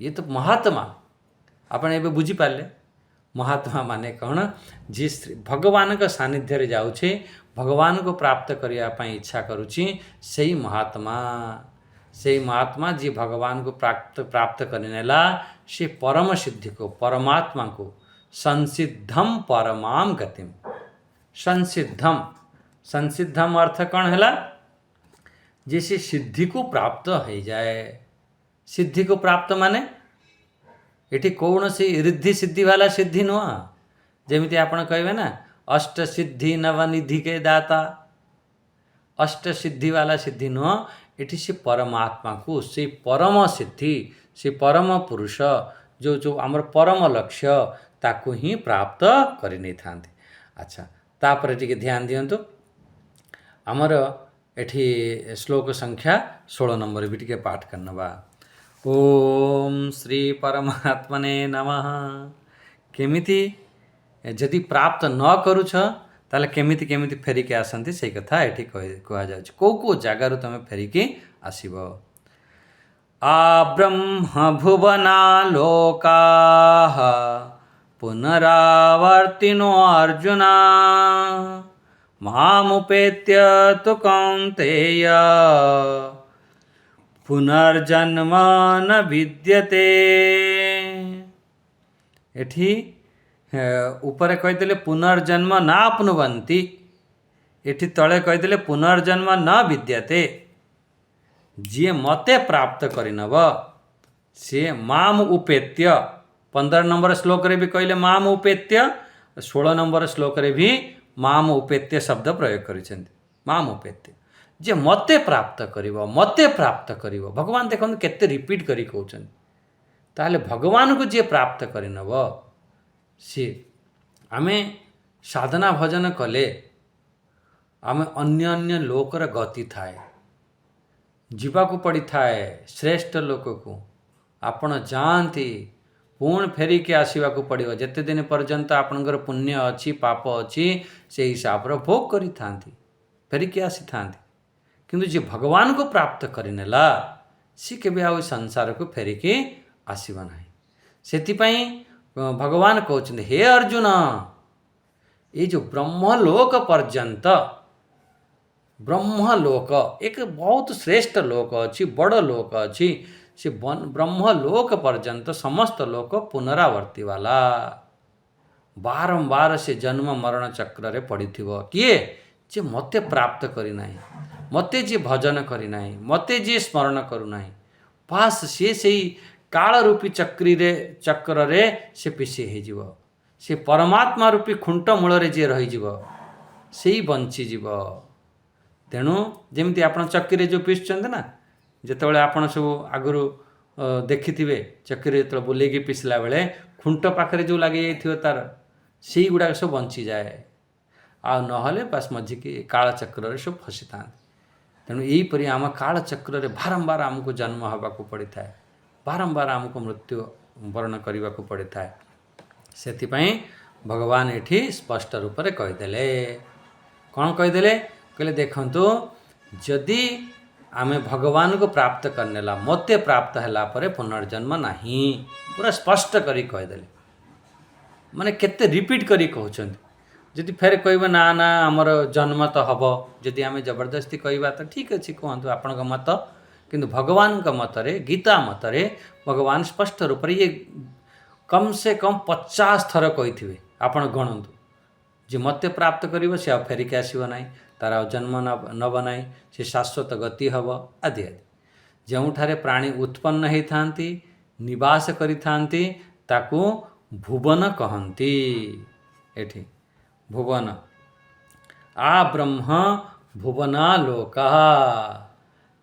ये तो महात्मा। आपण एबे बुझी पाले महात्मा माने कौन, जी भगवान का सानिध्य रे जाउछे, भगवान को प्राप्त करिया पई इच्छा करूची, सही महात्मा। सही महात्मा जी भगवान को प्राप्त करनेला, से परम सिद्धि को, परमात्मा को संसिद्धम परमाम गतिम। संसिद्धम, संसिद्धम अर्थ कौन हैला, जैसे सिद्धि को प्राप्त हो जाए। सिद्धि को प्राप्त माने एठी कौन सी रिद्धि सिद्धि वाला सिद्धि नुह, जमीती आपण कहबे ना अष्ट सिद्धि नवनिधि के दाता, अष्ट सिद्धि वाला सिद्धि नुह, एठी से परमात्मा को, से परम सिद्धि, से परम पुरुष जो जो आमर परम लक्ष्य ताकू ही प्राप्त करि नै थांती। अच्छा तापर टिके ध्यान दियंतु, आमर एठी श्लोक संख्या 16 नंबर भी टिके पाठ करनबा। ओम श्री परमात्मने नमः। केमिति जदि प्राप्त न करूछ ताले केमिति केमिति फेरिके आसंती से कथा एठी कहा जाउछ। को जगार तुम फेरिके आसीब। आ ब्रह्म भुवना लोकाः पुनरावर्तिनो अर्जुना, मामुपेत्य तु कौन्तेय पुनर्जन्म न विद्यते। एठी ऊपर कहीदेले पुनर्जन्म नाप्नुवन्ति, एठी तले कहीदेले पुनर्जन्म न विद्यते। जी मते प्राप्त करिनब से माम उपेत्य, 15 नंबर श्लोक रे भी कहले माम उपेत्य, 16 नंबर श्लोक रे भी माम उपेत्य शब्द प्रयोग करिसेंती। माम उपेत्य जे मते प्राप्त करिवो, मते प्राप्त करिवो। भगवान देखो केते रिपीट करी कहउछन, ताले भगवान को जे प्राप्त करिनब सी आमे साधना भजन कले आमे अन्य अन्य लोकर गति थाए, जीवाकू पड़ी थाए श्रेष्ठ लोक को। आपण जानती पुण फेरिके आसवाक पड़ो, जेते दिन पर्यंत आपणकर पुण्य अच्छी पाप अच्छी से हिसाब रो भोग करी थांती, फेरिके आसी थांती। किंतु जे भगवान को प्राप्त करिनेला सी केबे आ संसार को फेरिके आसीबा नाही। सेतिपई भगवान कहउछन हे अर्जुन, ये जो ब्रह्मलोक पर्यंत, ब्रह्मलोक एक बहुत श्रेष्ठ लोक अच्छी, बड़ लोक अच्छी, से ब्रह्मलोक पर्यंत समस्त लोक पुनरावर्ती वाला, बारंबार से जन्म मरण चक्र रे पड़िथिबो। किए जे मते प्राप्त करि नाही, मते जे भजन करि नाही, मते जे स्मरण करू नाही, पास से सेई काल रूपी चक्र रे से पिसे हे जीव, से परमात्मा रूपी खुंट मूल रे जे रही जीव, सेई बंची जीव। तेणु जेमती आपण चक्री जो पिसुचंत ना, जेतेबेले आपण सब आगुरु देखिथिबे चक्री जेतेबेले बुलेकी पिसला बेले खुंट पाखरे जो लागी जाइथिबो तार, सेई गुडा सब बंची जाए, आ नहले पास मझिकी काल चक्र रे सब फसी था। तेणु यहीपरि आम काल चक्र रे बारंबार आमको जन्म हवाक पड़ी थाए, बारंबार आमको मृत्यु ବରଣ କରିବାକୁ ପଡ଼ିଥାଏ। ସେଥିପାଇଁ ଭଗବାନ ଏଠି ସ୍ପଷ୍ଟ ରୂପରେ କହିଦେଲେ। କ'ଣ କହିଦେଲେ? କହିଲେ ଦେଖନ୍ତୁ, ଯଦି ଆମେ ଭଗବାନଙ୍କୁ ପ୍ରାପ୍ତ କରିନେଲା, ମୋତେ ପ୍ରାପ୍ତ ହେଲା ପରେ ପୁନର୍ଜନ୍ମ ନାହିଁ, ପୁରା ସ୍ପଷ୍ଟ କରି କହିଦେଲେ। ମାନେ କେତେ ରିପିଟ୍ କରି କହୁଛନ୍ତି। ଯଦି ଫେର କହିବେ ନା ନା ଆମର ଜନ୍ମ ତ ହେବ, ଯଦି ଆମେ ଜବରଦସ୍ତି କହିବା ତ ଠିକ୍ ଅଛି, କୁହନ୍ତୁ ଆପଣଙ୍କ ମତ। କିନ୍ତୁ ଭଗବାନଙ୍କ ମତରେ, ଗୀତା ମତରେ ଭଗବାନ ସ୍ପଷ୍ଟ ରୂପରେ ଇଏ କମ୍ ସେ କମ୍ 50 ଥର କହିଥିବେ। ଆପଣ ଗଣନ୍ତୁ, ଯେ ମୋତେ ପ୍ରାପ୍ତ କରିବ ସେ ଆଉ ଫେରିକି ଆସିବ ନାହିଁ, ତାର ଆଉ ଜନ୍ମ ନେବ ନାହିଁ, ସେ ଶାଶ୍ୱତ ଗତି ହେବ ଆଦି ଆଦି। ଯେଉଁଠାରେ ପ୍ରାଣୀ ଉତ୍ପନ୍ନ ହେଇଥାନ୍ତି, ନିବାସ କରିଥାନ୍ତି, ତାକୁ ଭୁବନ କହନ୍ତି। ଏଠି ଭୁବନ, ଆ ବ୍ରହ୍ମ ଭୁବନାଲୋକ।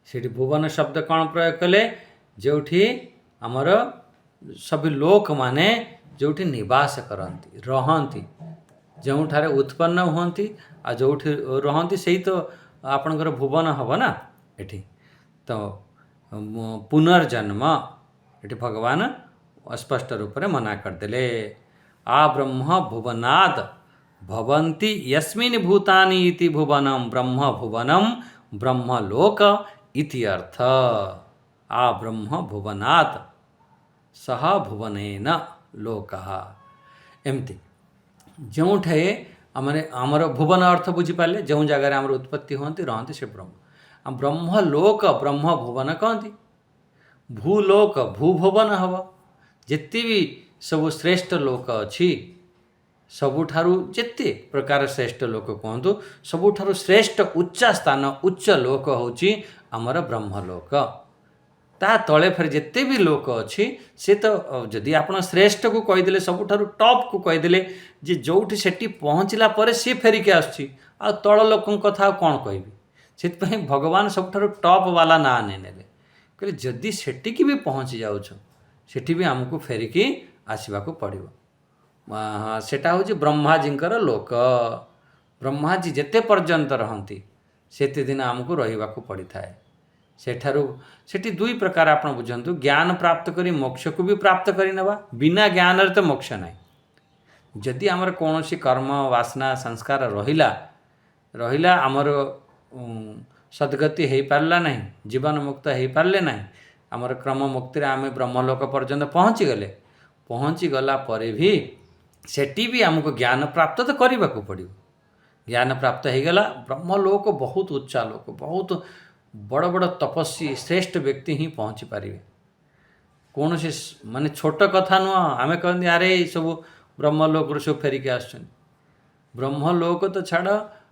ସେଠି ଭୁବନ ଶବ୍ଦ କ'ଣ ପ୍ରୟୋଗ କଲେ? ଯେଉଁଠି ଆମର ସବୁ ଲୋକମାନେ ଯେଉଁଠି ନିବାସ କରନ୍ତି, ରହନ୍ତି, ଯେଉଁଠାରେ ଉତ୍ପନ୍ନ ହୁଅନ୍ତି ଆଉ ଯେଉଁଠି ରହନ୍ତି, ସେଇ ତ ଆପଣଙ୍କର ଭୁବନ ହେବ ନା। ଏଠି ତ ପୁନର୍ଜନ୍ମ ଏଠି ଭଗବାନ ଅସ୍ପଷ୍ଟ ରୂପରେ ମନା କରିଦେଲେ। ଆ ବ୍ରହ୍ମ ଭୁବନାଦ୍ ଭବନ୍ତି ୟସ୍ମିନ୍ ଭୂତାନି ଇତି ଭୁବନମ୍ ବ୍ରହ୍ମ ଭୁବନମ୍ ବ୍ରହ୍ମଲୋକ ଇତି ଅର୍ଥ। ଆ ବ୍ରହ୍ମ ଭୁବନାତ୍ ସହ ଭୁବନେନ ଲୋକଃ। ଏମିତି ଯେଉଁଠି ଆମର ଭୁବନ ଅର୍ଥ ବୁଝିପାରିଲେ, ଯେଉଁ ଜାଗାରେ ଆମର ଉତ୍ପତ୍ତି ହୁଅନ୍ତି, ରହନ୍ତି, ସେ ବ୍ରହ୍ମ। ବ୍ରହ୍ମଲୋକ ବ୍ରହ୍ମ ଭୁବନ କହନ୍ତି। ଭୂଲୋକ ଭୂଭୁବନ ହେବ। ଯେତେ ବି ସବୁ ଶ୍ରେଷ୍ଠ ଲୋକ ଅଛି, ସବୁଠାରୁ ଯେତେ ପ୍ରକାର ଶ୍ରେଷ୍ଠ ଲୋକ କୁହନ୍ତୁ, ସବୁଠାରୁ ଶ୍ରେଷ୍ଠ ଉଚ୍ଚ ସ୍ଥାନ, ଉଚ୍ଚ ଲୋକ ହେଉଛି ଆମର ବ୍ରହ୍ମଲୋକ। ତା ତଳେ ଫେର ଯେତେ ବି ଲୋକ ଅଛି, ସେ ତ ଯଦି ଆପଣ ଶ୍ରେଷ୍ଠକୁ କହିଦେଲେ, ସବୁଠାରୁ ଟପ୍କୁ କହିଦେଲେ, ଯେ ଯେଉଁଠି ସେଠି ପହଞ୍ଚିଲା ପରେ ସିଏ ଫେରିକି ଆସୁଛି, ଆଉ ତଳ ଲୋକଙ୍କ କଥା ଆଉ କ'ଣ କହିବି। ସେଥିପାଇଁ ଭଗବାନ ସବୁଠାରୁ ଟପ୍ ବାଲା ନାଁ ନେଲେ। କହିଲେ ଯଦି ସେଠିକି ବି ପହଞ୍ଚି ଯାଉଛ, ସେଠି ବି ଆମକୁ ଫେରିକି ଆସିବାକୁ ପଡ଼ିବ। ସେଟା ହେଉଛି ବ୍ରହ୍ମାଜୀଙ୍କର ଲୋକ। ବ୍ରହ୍ମାଜୀ ଯେତେ ପର୍ଯ୍ୟନ୍ତ ରହନ୍ତି, ସେତେ ଦିନ ଆମକୁ ରହିବାକୁ ପଡ଼ିଥାଏ। ସେଠି ଦୁଇ ପ୍ରକାର ଆପଣ ବୁଝନ୍ତୁ। ଜ୍ଞାନ ପ୍ରାପ୍ତ କରି ମୋକ୍ଷକୁ ବି ପ୍ରାପ୍ତ କରିନେବା, ବିନା ଜ୍ଞାନରେ ତ ମୋକ୍ଷ ନାହିଁ। ଯଦି ଆମର କୌଣସି କର୍ମ ବାସନା ସଂସ୍କାର ରହିଲା ଆମର ସଦ୍ଗତି ହେଇପାରିଲା ନାହିଁ, ଜୀବନ ମୁକ୍ତ ହେଇପାରିଲେ ନାହିଁ, ଆମର କ୍ରମ ମୁକ୍ତିରେ ଆମେ ବ୍ରହ୍ମଲୋକ ପର୍ଯ୍ୟନ୍ତ ପହଞ୍ଚିଗଲା ପରେ ବି ସେଠି ବି ଆମକୁ ଜ୍ଞାନ ପ୍ରାପ୍ତ ତ କରିବାକୁ ପଡ଼ିବ। ଜ୍ଞାନ ପ୍ରାପ୍ତ ହେଇଗଲା, ବ୍ରହ୍ମଲୋକ ବହୁତ ଉଚ୍ଚ ଲୋକ, ବହୁତ ବଡ଼ ବଡ଼ ତପସ୍ୱୀ ଶ୍ରେଷ୍ଠ ବ୍ୟକ୍ତି ହିଁ ପହଞ୍ଚି ପାରିବେ। କୌଣସି ମାନେ ଛୋଟ କଥା ନୁହଁ। ଆମେ କହନ୍ତି ଆରେ ସବୁ ବ୍ରହ୍ମଲୋକରୁ ସବୁ ଫେରିକି ଆସୁଛନ୍ତି। ବ୍ରହ୍ମଲୋକ ତ ଛାଡ଼,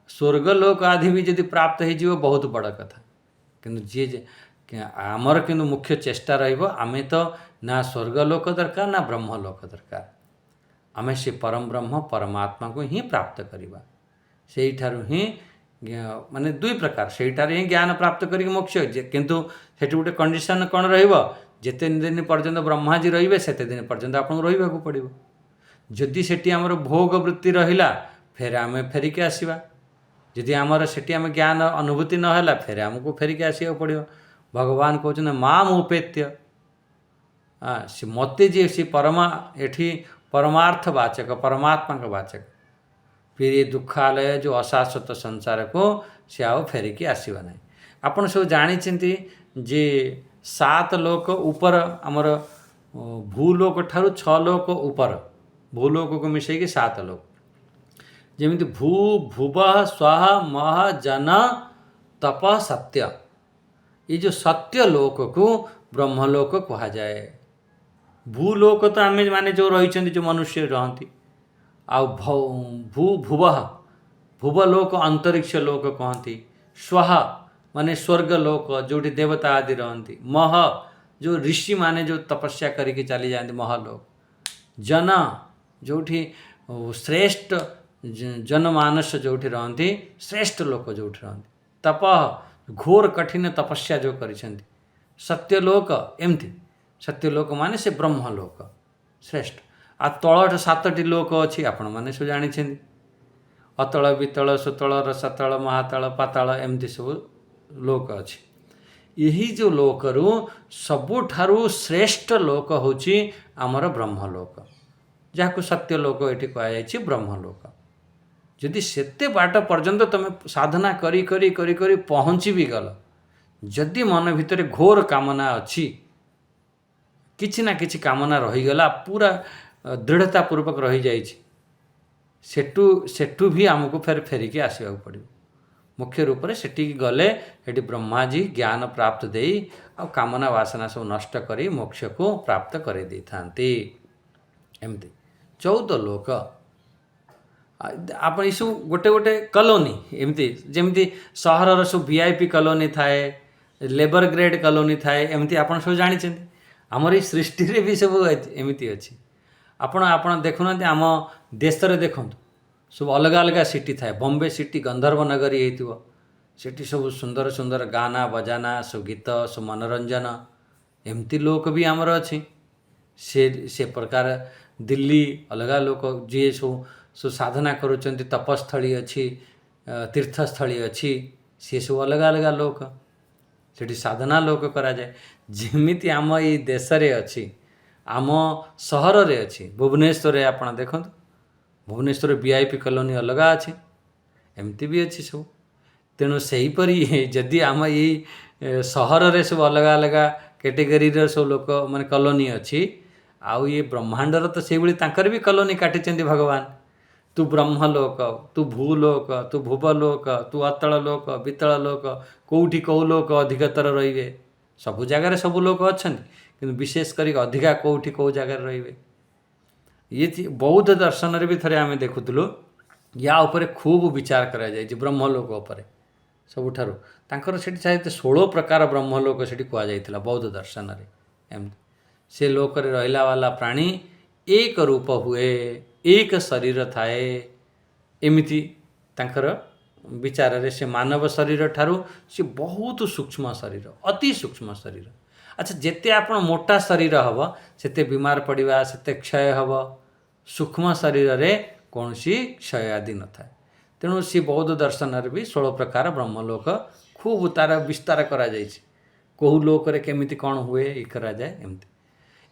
ସ୍ୱର୍ଗଲୋକ ଆଦି ବି ଯଦି ପ୍ରାପ୍ତ ହେଇଯିବ, ବହୁତ ବଡ଼ କଥା। କିନ୍ତୁ ଆମର କିନ୍ତୁ ମୁଖ୍ୟ ଚେଷ୍ଟା ରହିବ, ଆମେ ତ ନା ସ୍ୱର୍ଗଲୋକ ଦରକାର ନା ବ୍ରହ୍ମଲୋକ ଦରକାର। ଆମେ ସେ ପରମ ବ୍ରହ୍ମ ପରମାତ୍ମାକୁ ହିଁ ପ୍ରାପ୍ତ କରିବା। ସେଇଠାରୁ ହିଁ ମାନେ ଦୁଇ ପ୍ରକାର, ସେଇଠାରେ ହିଁ ଜ୍ଞାନ ପ୍ରାପ୍ତ କରିକି ମୋକ୍ଷ। କିନ୍ତୁ ସେଠି ଗୋଟେ କଣ୍ଡିସନ୍ କ'ଣ ରହିବ? ଯେତେ ଦିନ ପର୍ଯ୍ୟନ୍ତ ବ୍ରହ୍ମାଜୀ ରହିବେ, ସେତେ ଦିନ ପର୍ଯ୍ୟନ୍ତ ଆପଣଙ୍କୁ ରହିବାକୁ ପଡ଼ିବ। ଯଦି ସେଠି ଆମର ଭୋଗ ବୃତ୍ତି ରହିଲା, ଫେର ଆମେ ଫେରିକି ଆସିବା। ଯଦି ଆମର ସେଠି ଆମେ ଜ୍ଞାନ ଅନୁଭୂତି ନ ହେଲା, ଫେର ଆମକୁ ଫେରିକି ଆସିବାକୁ ପଡ଼ିବ। ଭଗବାନ କହୁଛନ୍ତି ମାମ୍ ଉପେତ୍ୟ, ସେ ମୋତେ ଯିଏ ସେ ଏଠି ପରମାର୍ଥ ବାଚକ, ପରମାତ୍ମାଙ୍କ ବାଚକ, ଫିର ଏ ଦୁଃଖାଲୟ ଯେଉଁ ଅଶାଶ୍ୱତ ସଂସାରକୁ ସେ ଆଉ ଫେରିକି ଆସିବ ନାହିଁ। ଆପଣ ସବୁ ଜାଣିଛନ୍ତି ଯେ 7 ଲୋକ ଉପର, ଆମର ଭୂଲୋକ ଠାରୁ 6 ଲୋକ ଉପର, ଭୂଲୋକକୁ ମିଶାଇକି 7 ଲୋକ। ଯେମିତି ଭୂ ଭୁବ ସ୍ୱଃ ମହ ଜନ ତପ ସତ୍ୟ, ଏ ଯେଉଁ ସତ୍ୟ ଲୋକକୁ ବ୍ରହ୍ମଲୋକ କୁହାଯାଏ। ଭୂଲୋକ ତ ଆମେ ମାନେ ଯେଉଁ ରହିଛନ୍ତି, ଯେଉଁ ମନୁଷ୍ୟ ରହନ୍ତି। ଆଉ ଭୁବ ଲୋକ ଅନ୍ତରିକ୍ଷ ଲୋକ କହନ୍ତି। ସ୍ୱଃ ମାନେ ସ୍ୱର୍ଗ ଲୋକ, ଯେଉଁଠି ଦେବତା ଆଦି ରହନ୍ତି। ମହ ଯେଉଁ ଋଷିମାନେ ଯେଉଁ ତପସ୍ୟା କରିକି ଚାଲିଯାଆନ୍ତି, ମହଲୋକ। ଜନ ଯେଉଁଠି ଶ୍ରେଷ୍ଠ ଜନମାନସ ଯେଉଁଠି ରହନ୍ତି, ଶ୍ରେଷ୍ଠ ଲୋକ ଯେଉଁଠି ରହନ୍ତି। ତପ ଘୋର କଠିନ ତପସ୍ୟା ଯେଉଁ କରିଛନ୍ତି। ସତ୍ୟଲୋକ ଏମିତି, ସତ୍ୟଲୋକ ମାନେ ସେ ବ୍ରହ୍ମଲୋକ ଶ୍ରେଷ୍ଠ। ଆଉ ତଳଠ 7ଟି ଲୋକ ଅଛି, ଆପଣମାନେ ସବୁ ଜାଣିଛନ୍ତି। ଅତଳ ବିତଳ ସୁତଳ ରସାତଳ ମହାତଳ ପାତାଳ, ଏମିତି ସବୁ ଲୋକ ଅଛି। यही जो लोकरू सबुठारू श्रेष्ठ लोक होची आमर ब्रह्मलोक, जहाँ सत्य लोक ये कहुई ब्रह्मलोक। जदि सेते बाट पर्यंत तुम साधना करी करी करी करी पहुँची भी गल, जदि मन भितर घोर कामना अच्छी, किछि ना किछि कामना रहीगला, पूरा दृढ़ता पूर्वक रही जाइछि, सेठू भी आमको फेर फेरिकी आसवाक पड़ो। मुख्य रूप से सेठी गले सेठी ब्रह्मा जी ज्ञान प्राप्त दे आ कामना वासना सब नष्ट करी मोक्ष को प्राप्त करे दे थांती। एमती 14 लोक आप सब गोटे गोटे कॉलोनी एमती जमती सहर सब वीआईपी कॉलोनी थाए, लेबर ग्रेड कॉलोनी थाए, एमती आप सब जानी आमर ये सृष्टि रे भी सब एमती अच्छी। आपण देखुना आम देश रे देखु सब अलग अलग सिटी थाए। बॉम्बे सिटी गंधर्व नगरी होती, सेठी सब सुंदर सुंदर गाना बजाना सब गीत सब मनोरंजन एमती लोक भी आमर अच्छी। से प्रकार दिल्ली अलग लोक जी सब साधना करुँच, तपस्थली अच्छी, तीर्थस्थली अच्छी, सी सब अलग अलग लोक सेठी साधना लोक करा जाए। जेमिति आम ये देश रे अच्छी, आम सहर रे अच्छी। भुवनेश्वर आप देखो, भुवनेश्वर वीआईपी कॉलोनी अलग अच्छी, एमती भी अच्छी सब। तेणु सहीपरी जदि आम ये सहर रे सब अलग अलग कैटेगरी सब लोक माने कॉलोनी अच्छी, आउ ये ब्रह्मांडर तो से भाई भी कॉलोनी काटी भगवान। तू ब्रह्मलोक, तू भूलोक, तू भुवलोक, तू अतल लोक, वितल लोक, कौटी कौ लोक अधिकतर रे, सबु जगार सब लोक अच्छा, कि विशेष कर अधिका कौटी कौ जगार रे। ये बौद्ध दर्शन रे भी थे आम देखुलु, या उपरे खूब विचार करा जाए ब्रह्मलोक उपरे सबुठारु तांकर सेठी चाहे 16 प्रकार ब्रह्मलोक सेठी कुआ जाइथिला बौद्ध दर्शन रे। एम से लोक रे रहिला वाला प्राणी एक रूप हुए, एक शरीर थाए, एमिति तांकर विचार रे से मानव शरीर ठारू से बहुत सूक्ष्म शरीर, अति सूक्ष्म शरीर। अच्छा जेते आपण मोटा शरीर हब सेते बीमार पड़िबा, सेते क्षय हब। सूक्ष्म शरीर रे कौनसी क्षय आदि न थाए। तेणु सी बौद्ध दर्शन रे भी 16 प्रकार ब्रह्मलोक खूब तार विस्तार करा जाइछि। कहू लोक रे केमिति कौन हुए ये करा जाए। एमती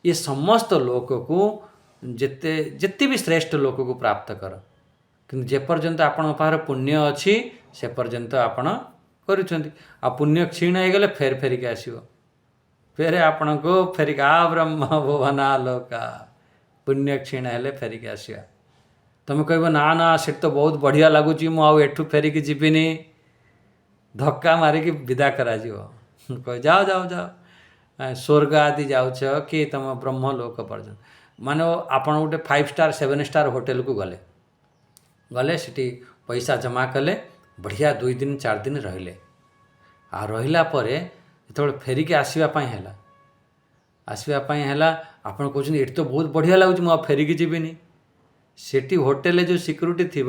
ये समस्त लोक को जेते जेते भी श्रेष्ठ लोक को प्राप्त कर, कि जे पर्यंत आपण पार पुण्य अच्छी से पर्यंत आपण करुछंती। आ पुण्य क्षीण हो गले फेर फेरिक आसीबो, फेर आपण को फेरिक आ ब्रह्म भुवना लोका, पुण्य क्षीण हेले फेरिक आसीबा। तुम कह ना ना से तो बहुत बढ़िया लगुच, मुठू फेरिकी जीविनी, धक्का मारिकी विदा करा कह जाओ जाओ जाओ स्वर्ग आदि जाऊछ कि तुम ब्रह्मलोक पर्यटन मानो आपण गोटे 5 स्टार 7 स्टार होटेल को गले गले सिटी पैसा जमा कले, बढ़िया 2 दिन 4 दिन रहिले। आ रहिला परे जो फेरिकी आसवाई है आप कहते ये तो बहुत बढ़िया लगुच, मुझे फेरिकी जीविनी। सेठी होटेल जो सिक्यूरीटी थी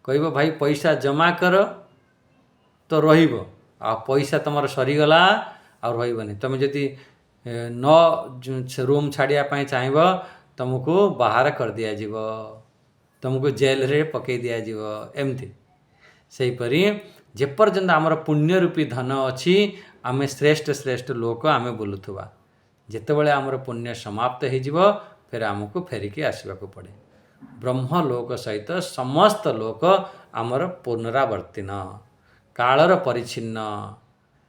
कह भाई पैसा जमा कर तो रहिबो, आ पैसा तुम सरीगला आ रही। तुम जदि न रूम छाड़ियापाई चाहब तुमको बाहर कर दिज्व, तुमको जेल रे पकई दिज्व। एमती सेहीपरी जेपर्यंत आमर पुण्य रूपी धन अच्छी आम श्रेष्ठ श्रेष्ठ लोक आम बुलुवा। जितेबाला आमर पुण्य समाप्त हो फिर आमको फेरिकी आसवाक पड़े। ब्रह्मलोक सहित समस्त लोक आमर पुनरावर्तीन, कालर परिच्छिन्न।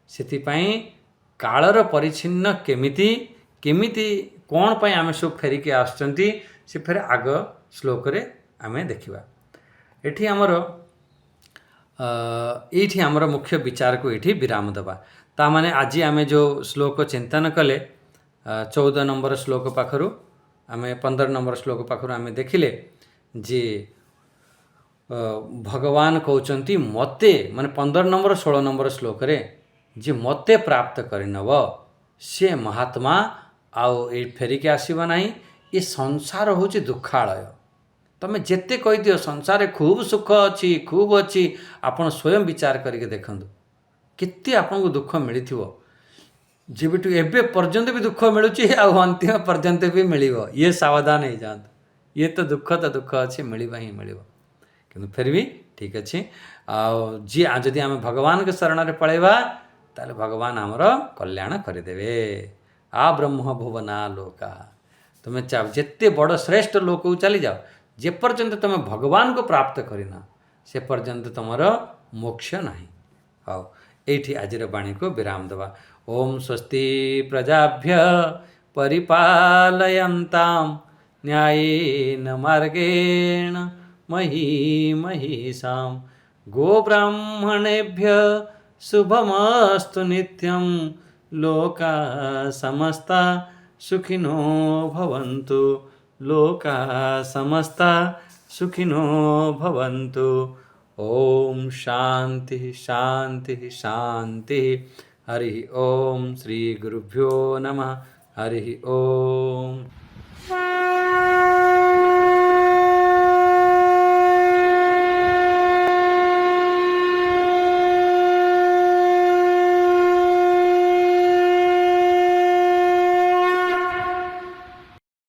सेथिपाई कालर परिच्छिन्न केमिति केमिति कौन पाई आम सब फेरिकी आसुचंती से फिर आग श्लोक रे आमे देखिबा। एठी आमर एठी आमर मुख्य विचार को एठी विराम दबा। ता माने आज आमे जो श्लोक चिंतन कले 14 नंबर श्लोक पाखरु आमे 15 नंबर श्लोक पाखरु आमे देखिले जे भगवान कहउचंती मते माने 15 नंबर 16 नंबर श्लोक रे जे मते प्राप्त करिनव से महात्मा आउ ए फेरिके आसीबा नाही। ये संसार होची दुखालय। तमे जेते कहि दियो संसार खूब सुख अच्छी खूब अच्छी, आपण स्वयं विचार करके देखंतु केते आपनको दुख मिलिथिवो। जेबिटु एबे पर्यंत भी दुख मिलुची आ अंतिम पर्यंत भी मिलिवो, ये सावधान हो जात। ये तो दुख अच्छे मिलवा ही मिलिवो, किंतु फिर भी ठीक अच्छे। जी जदि आम भगवान के शरण रे पळेबा ताले भगवान आमर कल्याण करदेवे। आ ब्रह्म भुवना लोका तुम्हें जिते बड़ श्रेष्ठ लोक चली जाओ, जे पर्यंत तुम भगवान को प्राप्त करना से पर्यंत तुमर मोक्ष नहीं। हाँ, ये आजिर वाणी को विराम दवा। ओम स्वस्ति प्रजाभ्य परिपालयन्तां न्यायेन मार्गेण मही महिषां गोब्राह्मणेभ्य शुभमस्तु नित्यं लोका समस्ता सुखिनो भवन्तु। लोका समस्ता सुखिनो भवन्तु। ओम शांति शांति शांति। हरि ओम। श्री गुरुभ्यो नमः। हरि ओम।